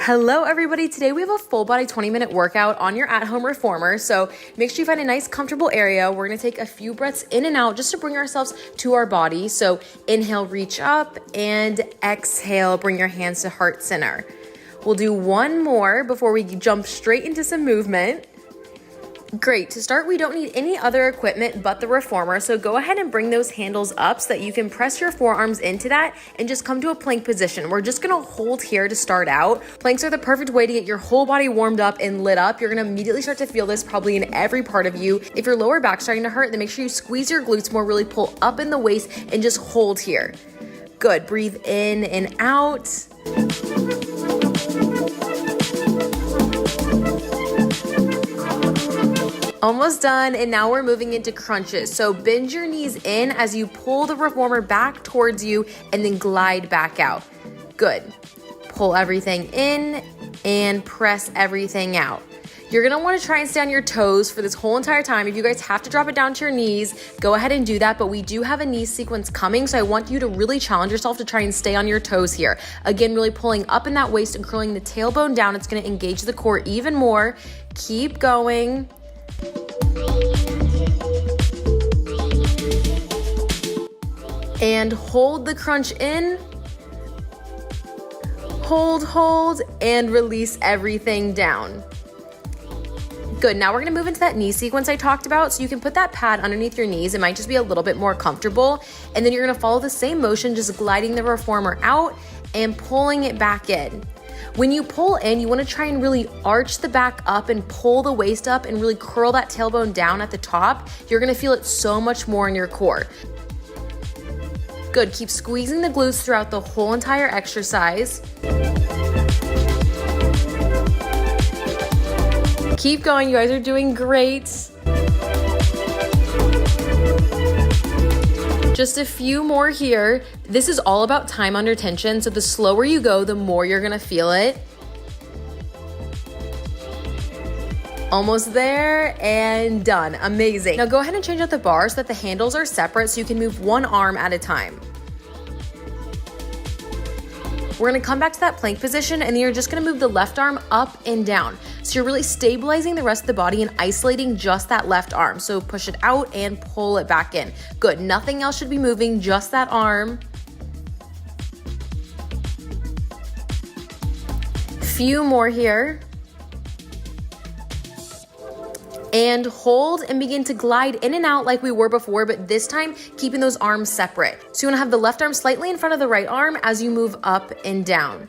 Hello everybody, today we have a full body 20-minute workout on your at-home reformer, so make sure you find a nice comfortable area. We're gonna take a few breaths in and out just to bring ourselves to our body. So inhale, reach up, and exhale, bring your hands to heart center. We'll do one more before we jump straight into some movement. Great. To start, we don't need any other equipment but the reformer, so go ahead and bring those handles up so that you can press your forearms into that and just come to a plank position. We're just going to hold here to start out. Planks are the perfect way to get your whole body warmed up and lit up. You're going to immediately start to feel this probably in every part of you. If your lower back's starting to hurt, then make sure you squeeze your glutes more, really pull up in the waist and just hold here. Good. Breathe in and out. Almost done, and now we're moving into crunches. So bend your knees in as you pull the reformer back towards you and then glide back out. Good. Pull everything in and press everything out. You're gonna wanna try and stay on your toes for this whole entire time. If you guys have to drop it down to your knees, go ahead and do that, but we do have a knee sequence coming, so I want you to really challenge yourself to try and stay on your toes here. Again, really pulling up in that waist and curling the tailbone down. It's gonna engage the core even more. Keep going. And hold the crunch in, hold, and release everything down. Good, now we're gonna move into that knee sequence I talked about, so you can put that pad underneath your knees. It might just be a little bit more comfortable, and then you're gonna follow the same motion, just gliding the reformer out and pulling it back in. When you pull in, you wanna try and really arch the back up and pull the waist up and really curl that tailbone down at the top. You're gonna feel it so much more in your core. Good, keep squeezing the glutes throughout the whole entire exercise. Keep going, you guys are doing great. Just a few more here. This is all about time under tension, so the slower you go, the more you're gonna feel it. Almost there and done. Amazing. Now go ahead and change out the bar so that the handles are separate so you can move one arm at a time. We're gonna come back to that plank position, and then you're just gonna move the left arm up and down. So you're really stabilizing the rest of the body and isolating just that left arm. So push it out and pull it back in. Good, nothing else should be moving, just that arm. Few more here. And hold and begin to glide in and out like we were before, but this time keeping those arms separate. So you wanna have the left arm slightly in front of the right arm as you move up and down.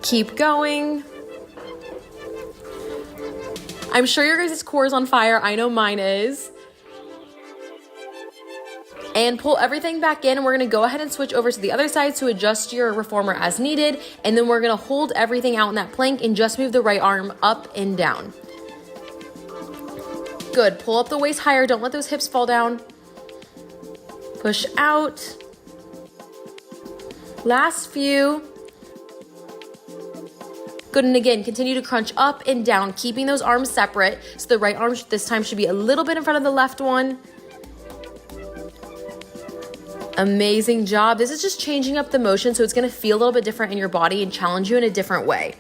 Keep going. I'm sure your guys' core is on fire. I know mine is. And pull everything back in, and we're gonna go ahead and switch over to the other side to adjust your reformer as needed. And then we're gonna hold everything out in that plank and just move the right arm up and down. Good, pull up the waist higher. Don't let those hips fall down. Push out. Last few. Good, and again, continue to crunch up and down, keeping those arms separate. So the right arm this time should be a little bit in front of the left one. Amazing job. This is just changing up the motion, so it's gonna feel a little bit different in your body and challenge you in a different way.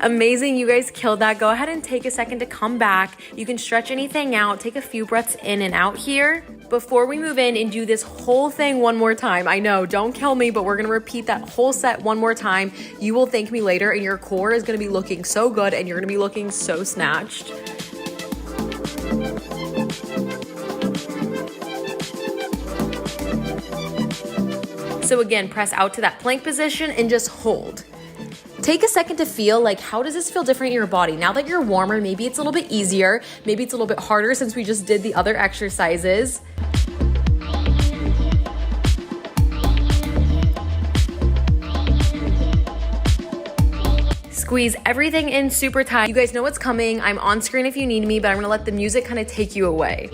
Amazing, you guys killed that. Go ahead and take a second to come back. You can stretch anything out, take a few breaths in and out here. Before we move in and do this whole thing one more time, I know, don't kill me, but we're gonna repeat that whole set one more time. You will thank me later, and your core is gonna be looking so good, and you're gonna be looking so snatched. So again, press out to that plank position and just hold. Take a second to feel, like, how does this feel different in your body? Now that you're warmer, maybe it's a little bit easier, maybe it's a little bit harder since we just did the other exercises. Squeeze everything in super tight. You guys know what's coming. I'm on screen if you need me, but I'm gonna let the music kind of take you away.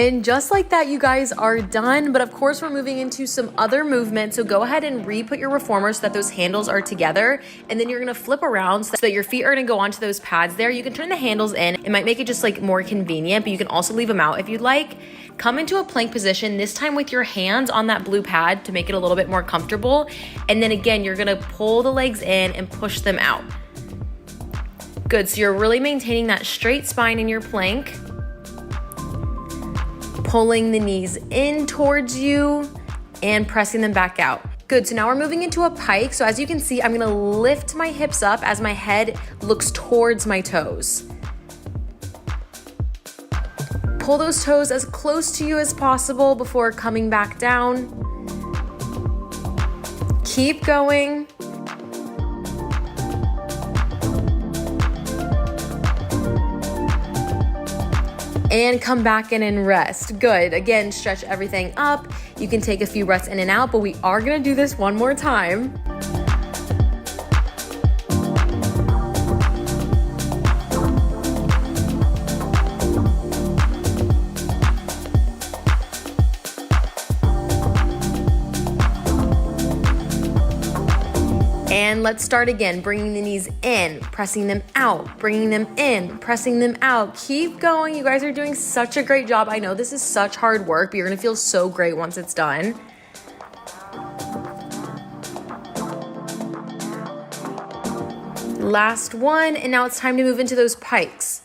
And just like that, you guys are done. But of course, we're moving into some other movements. So go ahead and re-put your reformer so that those handles are together. And then you're gonna flip around so that your feet are gonna go onto those pads there. You can turn the handles in. It might make it just like more convenient, but you can also leave them out if you'd like. Come into a plank position, this time with your hands on that blue pad to make it a little bit more comfortable. And then again, you're gonna pull the legs in and push them out. Good, so you're really maintaining that straight spine in your plank. Pulling the knees in towards you and pressing them back out. Good, so now we're moving into a pike. So as you can see, I'm gonna lift my hips up as my head looks towards my toes. Pull those toes as close to you as possible before coming back down. Keep going. And come back in and rest. Good. Again, stretch everything up. You can take a few breaths in and out, but we are gonna do this one more time. And let's start again, bringing the knees in, pressing them out, bringing them in, pressing them out. Keep going. You guys are doing such a great job. I know this is such hard work, but you're gonna feel so great once it's done. Last one, and now it's time to move into those pikes.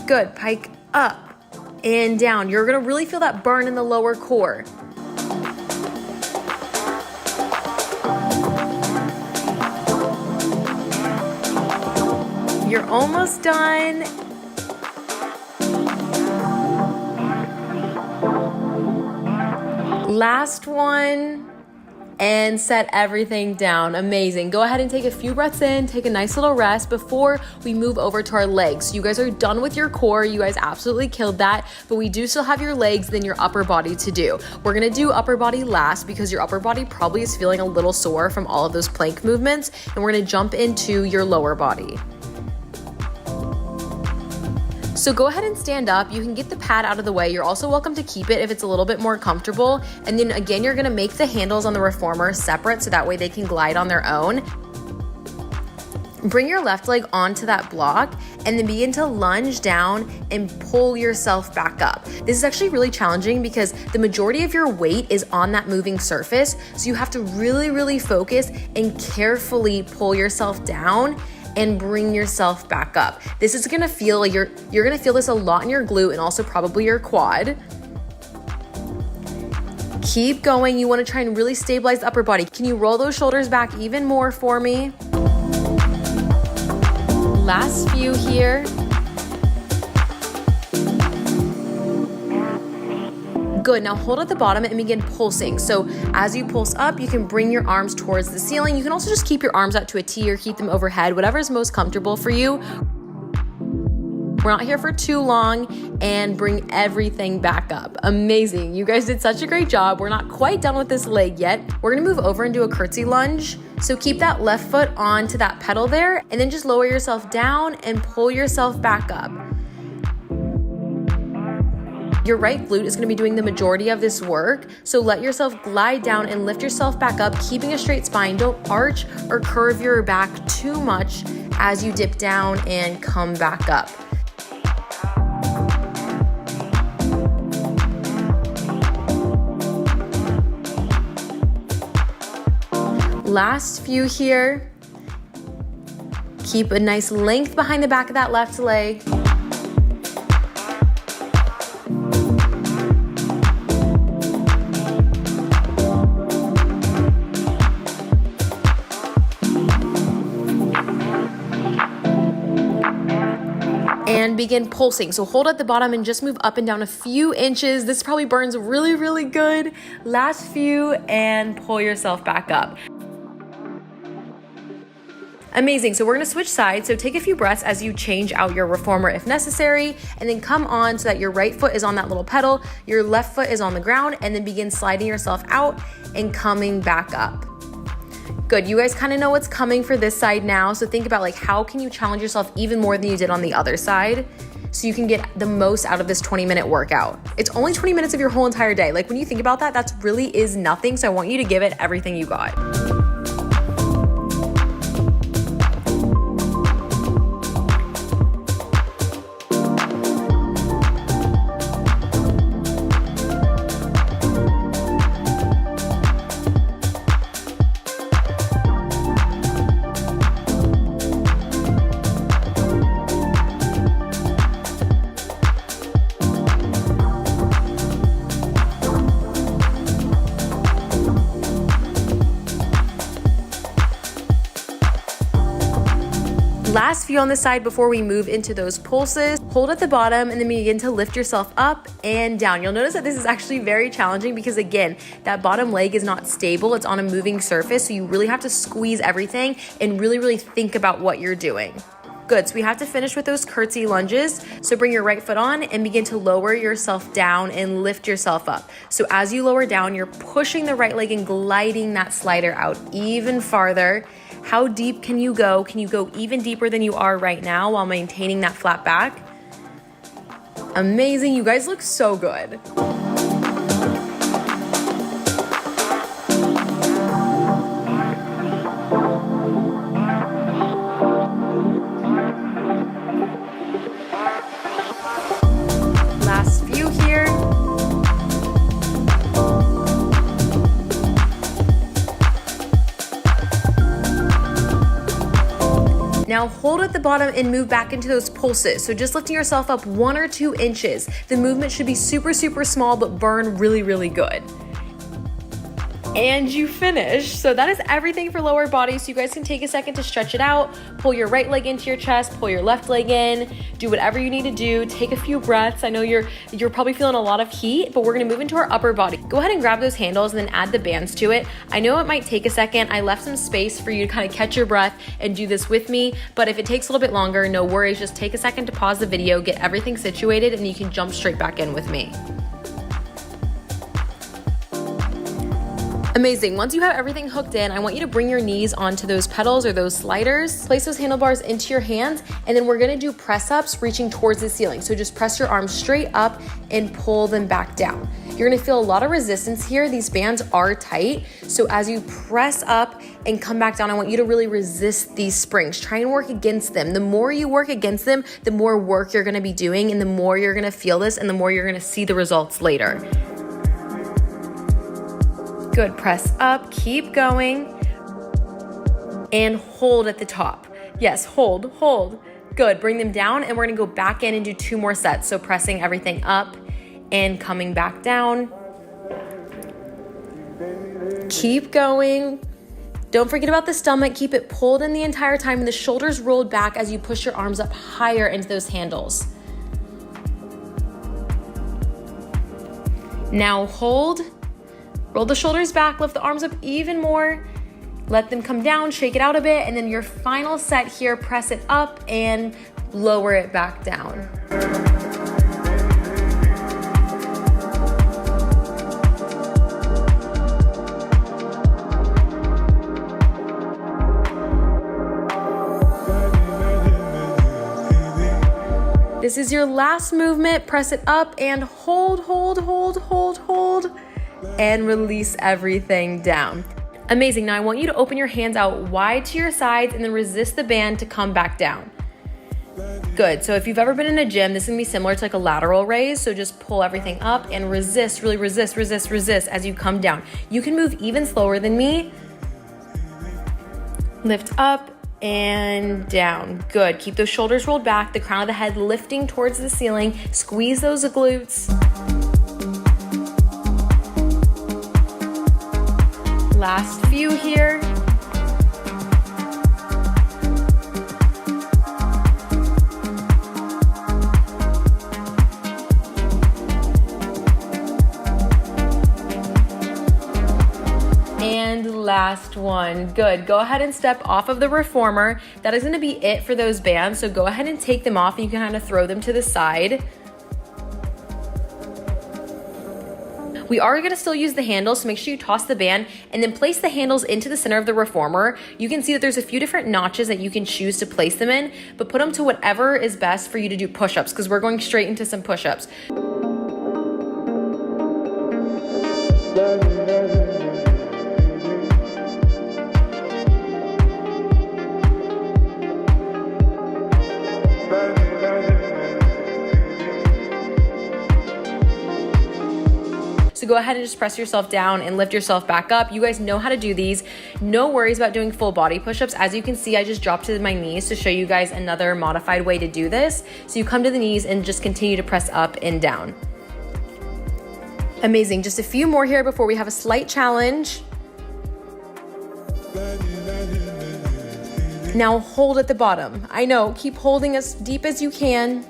Good, pike up and down. You're gonna really feel that burn in the lower core. You're almost done. Last one, and set everything down. Amazing. Go ahead and take a few breaths in, take a nice little rest before we move over to our legs. So you guys are done with your core. You guys absolutely killed that, but we do still have your legs, then your upper body to do. We're gonna do upper body last because your upper body probably is feeling a little sore from all of those plank movements, and we're gonna jump into your lower body. So go ahead and stand up. You can get the pad out of the way. You're also welcome to keep it if it's a little bit more comfortable. And then again, you're gonna make the handles on the reformer separate so that way they can glide on their own. Bring your left leg onto that block and then begin to lunge down and pull yourself back up. This is actually really challenging because the majority of your weight is on that moving surface. So you have to really, really focus and carefully pull yourself down and bring yourself back up. This is gonna feel like you're gonna feel this a lot in your glute and also probably your quad. Keep going. You wanna try and really stabilize the upper body. Can you roll those shoulders back even more for me? Last few here. Good, now hold at the bottom and begin pulsing. So as you pulse up, you can bring your arms towards the ceiling. You can also just keep your arms out to a T or keep them overhead, whatever is most comfortable for you. We're not here for too long, and bring everything back up. Amazing, you guys did such a great job. We're not quite done with this leg yet. We're gonna move over and do a curtsy lunge. So keep that left foot onto that pedal there, and then just lower yourself down and pull yourself back up. Your right glute is gonna be doing the majority of this work, so let yourself glide down and lift yourself back up, keeping a straight spine. Don't arch or curve your back too much as you dip down and come back up. Last few here. Keep a nice length behind the back of that left leg. And begin pulsing. So hold at the bottom and just move up and down a few inches. This probably burns really, really good. Last few, and pull yourself back up. Amazing, so we're gonna switch sides. So take a few breaths as you change out your reformer if necessary, and then come on so that your right foot is on that little pedal, your left foot is on the ground, and then begin sliding yourself out and coming back up. Good, you guys kind of know what's coming for this side now, so think about like how can you challenge yourself even more than you did on the other side. so you can get the most out of this 20-minute workout. It's only 20 minutes of your whole entire day. Like when you think about that, that's really is nothing. So I want you to give it everything you got. Last few on the side before we move into those pulses. Hold at the bottom and then begin to lift yourself up and down. You'll notice that this is actually very challenging because again, that bottom leg is not stable. It's on a moving surface. So you really have to squeeze everything and really think about what you're doing. Good, so we have to finish with those curtsy lunges. So bring your right foot on and begin to lower yourself down and lift yourself up. So as you lower down, you're pushing the right leg and gliding that slider out even farther. How deep can you go? Can you go even deeper than you are right now while maintaining that flat back? Amazing, you guys look so good. Last few here. Now hold at the bottom and move back into those pulses. So just lifting yourself up 1 or 2 inches. The movement should be super small, but burn really good. And you finish. So that is everything for lower body. So you guys can take a second to stretch it out, pull your right leg into your chest, pull your left leg in, do whatever you need to do, take a few breaths. I know you're probably feeling a lot of heat, but we're gonna move into our upper body. Go ahead and grab those handles and then add the bands to it. I know it might take a second. I left some space for you to kind of catch your breath and do this with me, but if it takes a little bit longer, no worries. Just take a second to pause the video, get everything situated, and you can jump straight back in with me. Amazing. Once you have everything hooked in, I want you to bring your knees onto those pedals or those sliders. Place those handlebars into your hands, and then we're gonna do press ups reaching towards the ceiling. So just press your arms straight up and pull them back down. You're gonna feel a lot of resistance here. These bands are tight. So as you press up and come back down, I want you to really resist these springs. Try and work against them. The more you work against them, the more work you're gonna be doing, and the more you're gonna feel this, and the more you're gonna see the results later. Good, press up, keep going, and hold at the top. Yes, hold. Good, bring them down, and we're gonna go back in and do 2 more sets. So pressing everything up and coming back down. Keep going. Don't forget about the stomach. Keep it pulled in the entire time, and the shoulders rolled back as you push your arms up higher into those handles. Now hold. Roll the shoulders back, lift the arms up even more, let them come down, shake it out a bit, and then your final set here, press it up and lower it back down. This is your last movement. Press it up and hold, and release everything down. Amazing. Now I want you to open your hands out wide to your sides and then resist the band to come back down. Good. So if you've ever been in a gym, this is gonna be similar to like a lateral raise. So just pull everything up and resist, really resist as you come down. You can move even slower than me. Lift up and down. Good. Keep those shoulders rolled back, the crown of the head lifting towards the ceiling. Squeeze those glutes. Last few here. And last one. Good. Go ahead and step off of the reformer. That is going to be it for those bands. So go ahead and take them off, and you can kind of throw them to the side. We are gonna still use the handles, so make sure you toss the band and then place the handles into the center of the reformer. You can see that there's a few different notches that you can choose to place them in, but put them to whatever is best for you to do push-ups, because we're going straight into some push-ups. So go ahead and just press yourself down and lift yourself back up. You guys know how to do these. No worries about doing full body push-ups. As you can see, I just dropped to my knees to show you guys another modified way to do this. So you come to the knees and just continue to press up and down. Amazing. Just a few more here before we have a slight challenge. Now hold at the bottom. I know, keep holding as deep as you can.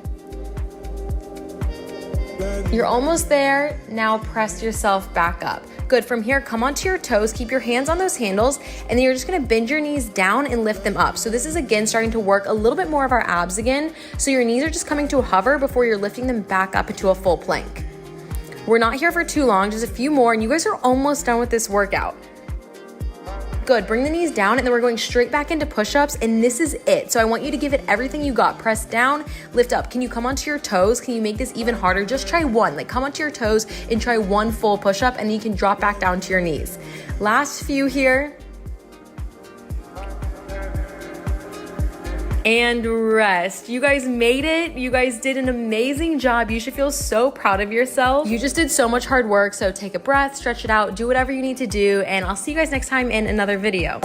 You're almost there. Now press yourself back up. Good. From here, come onto your toes, keep your hands on those handles, and then you're just gonna bend your knees down and lift them up. So this is again starting to work a little bit more of our abs again. So your knees are just coming to a hover before you're lifting them back up into a full plank. We're not here for too long, just a few more, and you guys are almost done with this workout. Good, bring the knees down, and then we're going straight back into push-ups, and this is it. So I want you to give it everything you got. Press down, lift up. Can you come onto your toes? Can you make this even harder? Just try one, like come onto your toes and try one full push-up, and then you can drop back down to your knees. Last few here. And rest. You guys made it. You guys did an amazing job. You should feel so proud of yourself. You just did so much hard work. So take a breath, stretch it out, do whatever you need to do. And I'll see you guys next time in another video.